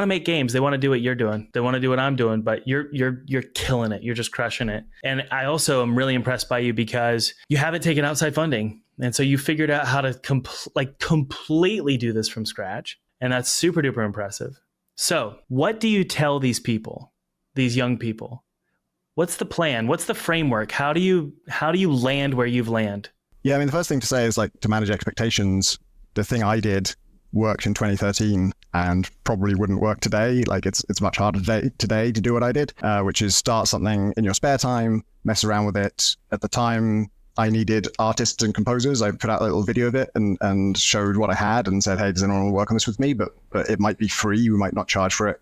to make games. They want to do what you're doing. They want to do what I'm doing, but you're killing it. You're just crushing it. And I also am really impressed by you because you haven't taken outside funding. And so you figured out how to completely do this from scratch. And that's super duper impressive. So what do you tell these people, these young people? What's the plan? What's the framework? How do you land where you've landed? Yeah, I mean, the first thing to say is like to manage expectations. The thing I did worked in 2013 and probably wouldn't work today. Like it's much harder today to do what I did, which is start something in your spare time, mess around with it. At the time, I needed artists and composers. I put out a little video of it and showed what I had and said, hey, does anyone want to work on this with me? But it might be free. We might not charge for it.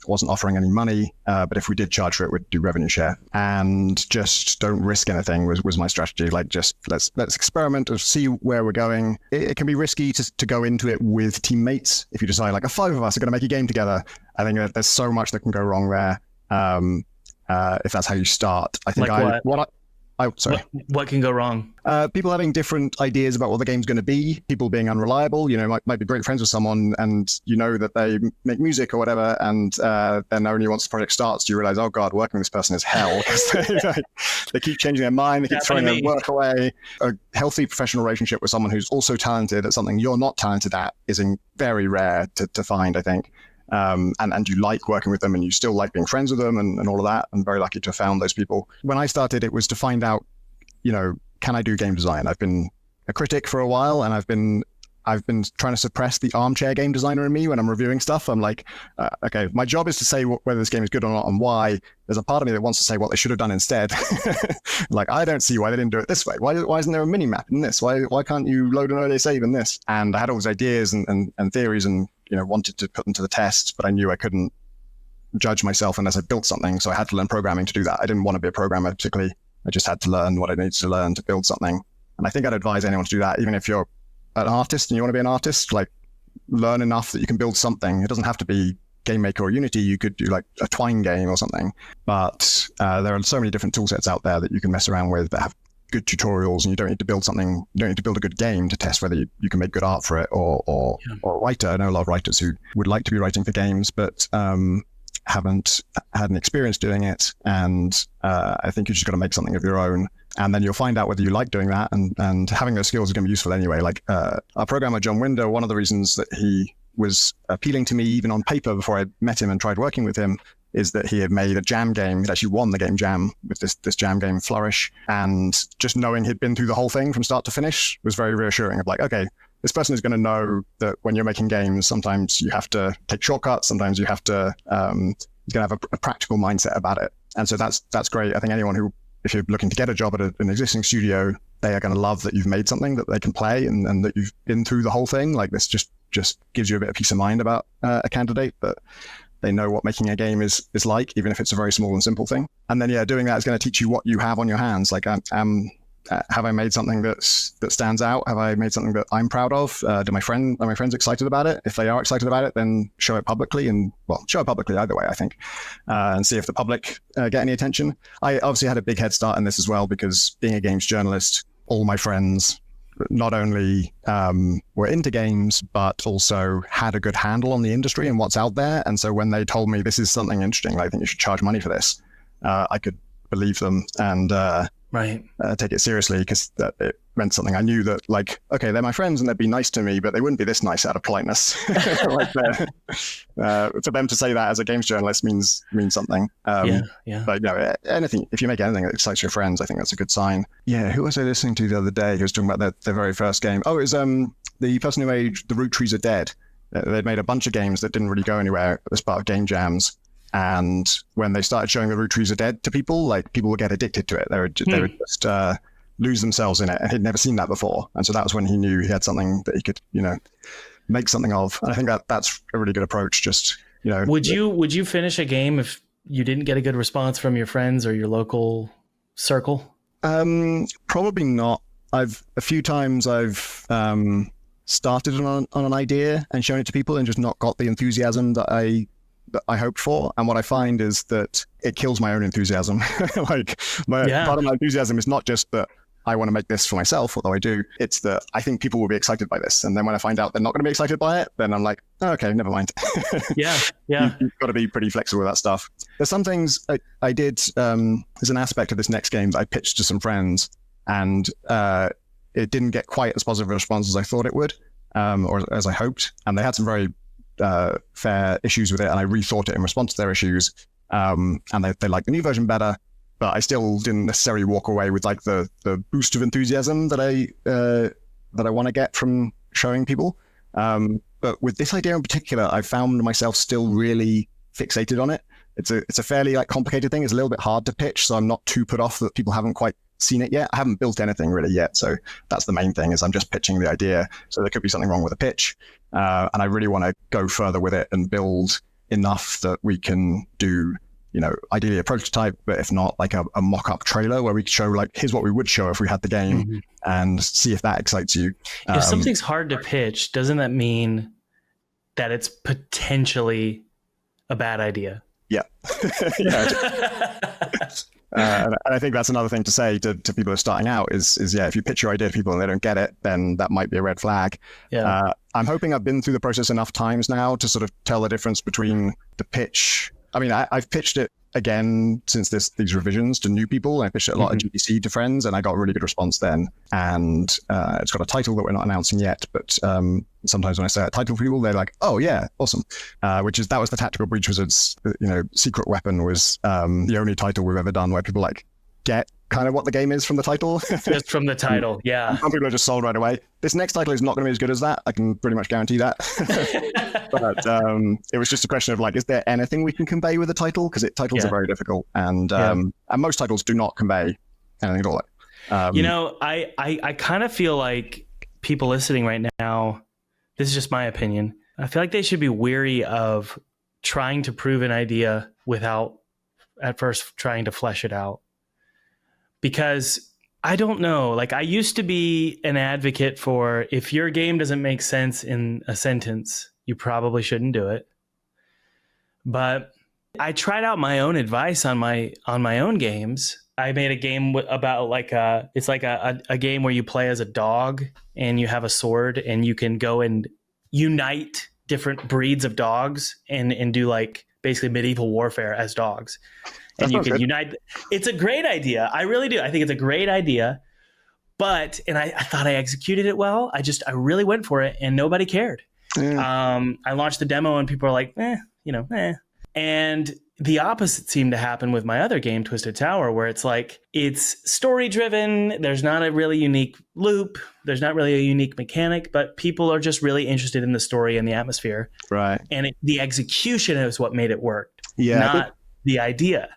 Wasn't offering any money, but if we did charge for it, we'd do revenue share. And just don't risk anything was my strategy. Like just let's experiment and see where we're going. It can be risky to go into it with teammates. If you decide like 5 of us are going to make a game together, I think that there's so much that can go wrong there. If that's how you start, I think sorry. What can go wrong? People having different ideas about what the game's going to be, people being unreliable, might be great friends with someone and you know that they make music or whatever. And then only once the project starts, do you realize, oh God, working with this person is hell. They keep changing their mind. They keep throwing their work away. A healthy professional relationship with someone who's also talented at something you're not talented at is very rare to find, I think. And you like working with them and you still like being friends with them and all of that. I'm very lucky to have found those people. When I started, it was to find out, can I do game design? I've been a critic for a while and I've been trying to suppress the armchair game designer in me when I'm reviewing stuff. I'm like, okay, my job is to say whether this game is good or not and why. There's a part of me that wants to say what they should have done instead. Like, I don't see why they didn't do it this way. Why isn't there a mini map in this? Why can't you load an early save in this? And I had all these ideas and theories and wanted to put them to the test, but I knew I couldn't judge myself unless I built something. So I had to learn programming to do that. I didn't want to be a programmer particularly. I just had to learn what I needed to learn to build something. And I think I'd advise anyone to do that, even if you're an artist and you want to be an artist, like learn enough that you can build something. It doesn't have to be GameMaker or Unity. You could do like a Twine game or something. But there are so many different tool sets out there that you can mess around with that have good tutorials, and you don't need to build something. You don't need to build a good game to test whether you can make good art for it or a writer. I know a lot of writers who would like to be writing for games, but haven't had an experience doing it. And I think you just got to make something of your own. And then you'll find out whether you like doing that. And having those skills is going to be useful anyway. Like our programmer, John Winder, one of the reasons that he was appealing to me even on paper before I met him and tried working with him is that he had made a jam game. He'd actually won the game Jam with this jam game Flourish. And just knowing he'd been through the whole thing from start to finish was very reassuring of like, okay, this person is going to know that when you're making games, sometimes you have to take shortcuts. Sometimes you have to, he's going to have a practical mindset about it. And so that's great. I think anyone who, if you're looking to get a job at an existing studio, they are going to love that you've made something that they can play and that you've been through the whole thing. Like this just gives you a bit of peace of mind about a candidate, but they know what making a game is like, even if it's a very small and simple thing. And then, doing that is going to teach you what you have on your hands. Like, have I made something that stands out? Have I made something that I'm proud of? Are my friends excited about it? If they are excited about it, then show it publicly show it publicly either way, I think, and see if the public get any attention. I obviously had a big head start in this as well because being a games journalist, all my friends not only were into games, but also had a good handle on the industry and what's out there. And so when they told me this is something interesting, I think you should charge money for this, I could believe them and take it seriously because it meant something. I knew that, like, okay, they're my friends and they'd be nice to me, but they wouldn't be this nice out of politeness. For them to say that as a games journalist means something. But anything, if you make anything that excites your friends, I think that's a good sign. Yeah, who was I listening to the other day who was talking about their very first game? Oh, it was the person who made The Root Trees Are Dead. They'd made a bunch of games that didn't really go anywhere as part of game jams. And when they started showing The Root Trees Are Dead to people, like, people would get addicted to it. They would just lose themselves in it, and he'd never seen that before. And so that was when he knew he had something that he could, make something of. And I think that's a really good approach. Just, Would you finish a game if you didn't get a good response from your friends or your local circle? Probably not. A few times I've started on an idea and shown it to people and just not got the enthusiasm that I hoped for. And what I find is that it kills my own enthusiasm. Part of my enthusiasm is not just that I want to make this for myself, although I do. It's that I think people will be excited by this. And then when I find out they're not going to be excited by it, then I'm like, oh, okay, never mind. Yeah. Yeah. You've got to be pretty flexible with that stuff. There's some things I did, there's an aspect of this next game that I pitched to some friends, and it didn't get quite as positive a response as I thought it would, or as I hoped. And they had some very fair issues with it, and I rethought it in response to their issues. And they liked the new version better, but I still didn't necessarily walk away with like the boost of enthusiasm that I want to get from showing people. But with this idea in particular, I found myself still really fixated on it. It's a fairly like complicated thing. It's a little bit hard to pitch, so I'm not too put off that people haven't quite seen it yet. I haven't built anything really yet, so that's the main thing, is I'm just pitching the idea. So there could be something wrong with the pitch, and I really want to go further with it and build enough that we can do, ideally a prototype, but if not, like a mock-up trailer where we could show like, here's what we would show if we had the game, and see if that excites you. If something's hard to pitch, doesn't that mean that it's potentially a bad idea? Yeah. And I think that's another thing to say to people who are starting out is if you pitch your idea to people and they don't get it, then that might be a red flag. Yeah. I'm hoping I've been through the process enough times now to sort of tell the difference between the pitch. I mean, I've pitched it again since these revisions to new people. I pitched it a lot at GDC to friends, and I got a really good response then. And it's got a title that we're not announcing yet, but sometimes when I say a title for people, they're like, "Oh yeah, awesome!" That was the Tactical Breach Wizards. Secret Weapon was the only title we've ever done where people like get kind of what the game is from the title. Just from the title, yeah. Some people are just sold right away. This next title is not going to be as good as that. I can pretty much guarantee that. But it was just a question of like, is there anything we can convey with a title? Because titles are very difficult, and most titles do not convey anything at all. I kind of feel like people listening right now, this is just my opinion, I feel like they should be weary of trying to prove an idea without at first trying to flesh it out. Because I don't know, like I used to be an advocate for, if your game doesn't make sense in a sentence, you probably shouldn't do it. But I tried out my own advice on my own games. I made a game about it's like a game where you play as a dog and you have a sword and you can go and unite different breeds of dogs and do like basically medieval warfare as dogs. And you can unite. It's a great idea. I really do. I think it's a great idea. But, and I thought I executed it well. I really went for it and nobody cared. Yeah. I launched the demo and people are like, eh. And the opposite seemed to happen with my other game, Twisted Tower, where it's like, it's story driven. There's not a really unique loop. There's not really a unique mechanic, but people are just really interested in the story and the atmosphere. Right. And the execution is what made it work. Yeah. Not the idea.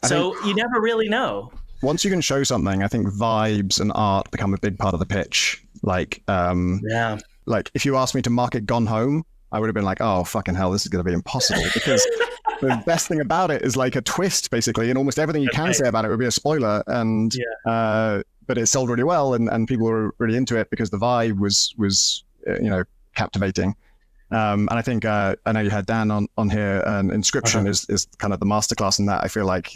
So you never really know. Once you can show something, I think vibes and art become a big part of the pitch. Like if you asked me to market Gone Home, I would have been like, oh, fucking hell, this is going to be impossible. Because the best thing about it is like a twist, basically, and almost everything you can say about it would be a spoiler. And but it sold really well, and people were really into it because the vibe was captivating. And I think I know you had Dan on here, and Inscription is kind of the masterclass in that. I feel like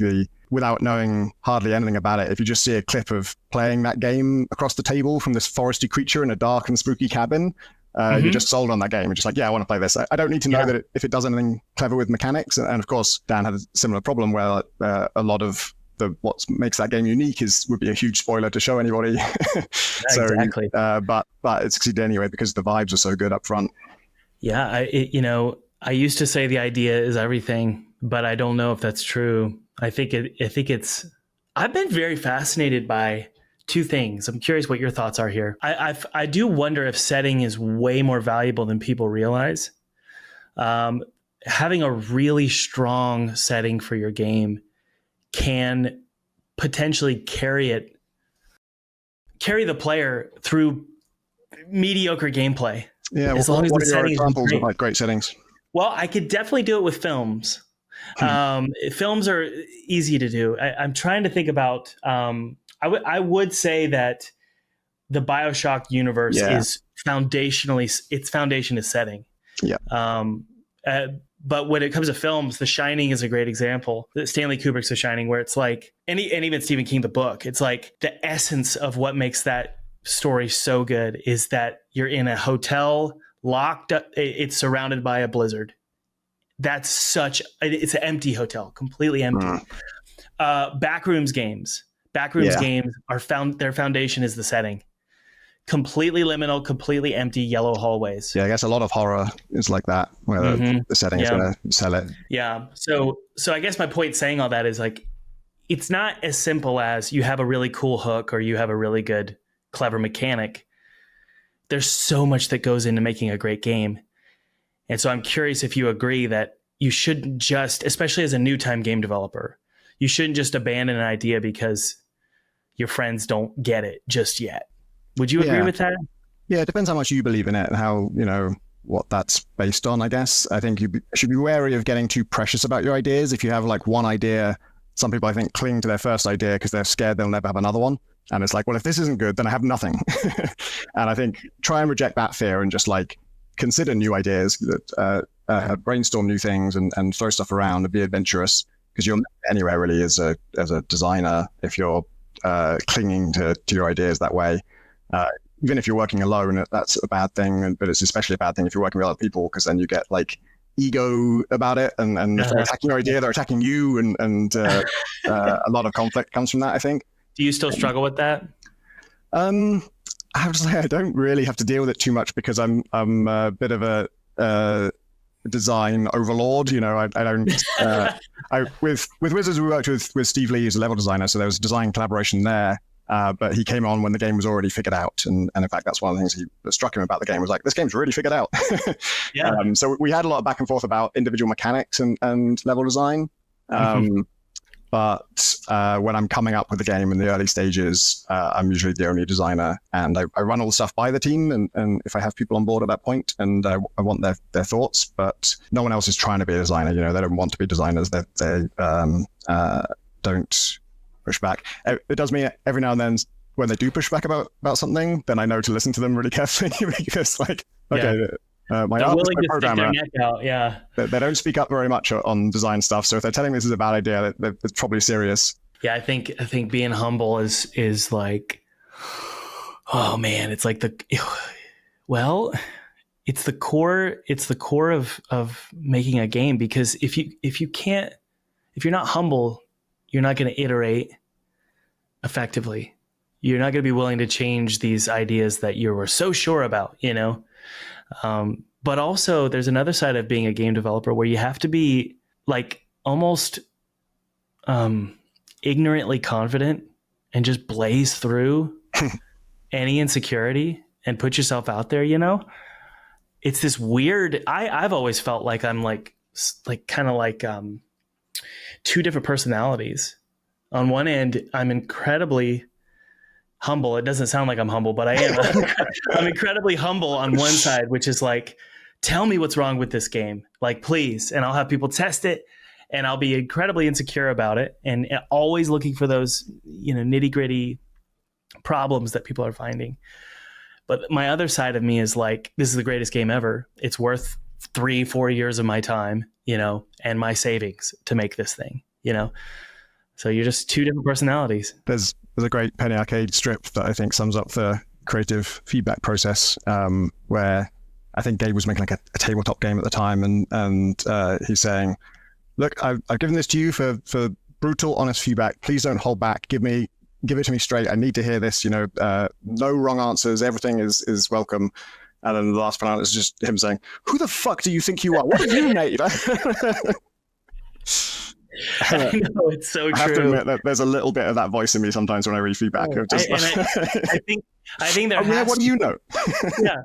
without knowing hardly anything about it, if you just see a clip of playing that game across the table from this foresty creature in a dark and spooky cabin, you're just sold on that game. You're just like, yeah, I want to play this. I don't need to know that if it does anything clever with mechanics. And of course, Dan had a similar problem where a lot of what makes that game unique would be a huge spoiler to show anybody. So, exactly. But it succeeded anyway because the vibes are so good up front. Yeah, I used to say the idea is everything, but I don't know if that's true. I think it's. I've been very fascinated by two things. I'm curious what your thoughts are here. I do wonder if setting is way more valuable than people realize. Having a really strong setting for your game can potentially carry the player through mediocre gameplay. Yeah, as long as the settings are examples great. of like great settings. Well, I could definitely do it with films. Films are easy to do. I'm trying to think about. I would say that the BioShock universe is foundationally, its foundation is setting. Yeah. But when it comes to films, The Shining is a great example. Stanley Kubrick's The Shining, where it's like, and even Stephen King, the book, it's like the essence of what makes that story so good is that you're in a hotel, locked up, it's surrounded by a blizzard. It's an empty hotel, completely empty. Backrooms games their foundation is the setting. Completely liminal, completely empty yellow hallways. Yeah, I guess a lot of horror is like that, where the setting is going to sell it. Yeah. So I guess my point saying all that is like, it's not as simple as you have a really cool hook or you have a really good, clever mechanic. There's so much that goes into making a great game. And so I'm curious if you agree that you shouldn't just, especially as a new time game developer, you shouldn't just abandon an idea because your friends don't get it just yet. Would you agree with that? Yeah, it depends how much you believe in it and how, what that's based on, I guess. I think you should be wary of getting too precious about your ideas. If you have like one idea, some people I think cling to their first idea because they're scared they'll never have another one. And it's like, well, if this isn't good, then I have nothing. And I think try and reject that fear and just like consider new ideas, brainstorm new things and throw stuff around and be adventurous, because you'll never get anywhere really as a designer if you're clinging to your ideas that way. Even if you're working alone, that's a bad thing, but it's especially a bad thing if you're working with other people, because then you get like ego about it, and if they're attacking your idea, they're attacking you, and a lot of conflict comes from that, I think. Do you still struggle with that? I have to say I don't really have to deal with it too much because I'm a bit of a design overlord. I don't. With Wizards, we worked with Steve Lee, who's a level designer, so there was a design collaboration there. But he came on when the game was already figured out, and in fact, that's one of the things that struck him about the game was like, this game's already figured out. So we had a lot of back and forth about individual mechanics and level design. But when I'm coming up with the game in the early stages, I'm usually the only designer, and I run all the stuff by the team, and if I have people on board at that point, and I want their thoughts, but no one else is trying to be a designer. They don't want to be designers. They don't push back. It does me every now and then when they do push back about something, then I know to listen to them really carefully because like, okay, my artist, my programmer, they don't speak up very much on design stuff. So if they're telling me this is a bad idea, they're probably serious. Yeah, I think being humble is like, oh man, it's like it's the core of making a game, because if you're not humble, you're not going to iterate effectively. You're not going to be willing to change these ideas that you were so sure about, but also there's another side of being a game developer where you have to be like almost ignorantly confident and just blaze through any insecurity and put yourself out there. It's this weird, I've always felt like I'm like kind of like two different personalities. On one end, I'm incredibly humble. It doesn't sound like I'm humble, but I am. I'm incredibly humble on one side, which is like, tell me what's wrong with this game. Like, please. And I'll have people test it, and I'll be incredibly insecure about it, and always looking for those, nitty gritty problems that people are finding. But my other side of me is like, this is the greatest game ever. It's worth 3-4 years of my time, and my savings to make this thing, So you're just two different personalities. There's a great Penny Arcade strip that I think sums up the creative feedback process, where I think Gabe was making like a tabletop game at the time, and he's saying, look, I've given this to you for brutal, honest feedback. Please don't hold back. Give it to me straight. I need to hear this. No wrong answers. Everything is welcome. And then the last panel is just him saying, who the fuck do you think you are? What have you made? I know, it's so true. I have to admit that there's a little bit of that voice in me sometimes when I read feedback. I think there what do you know? Yeah,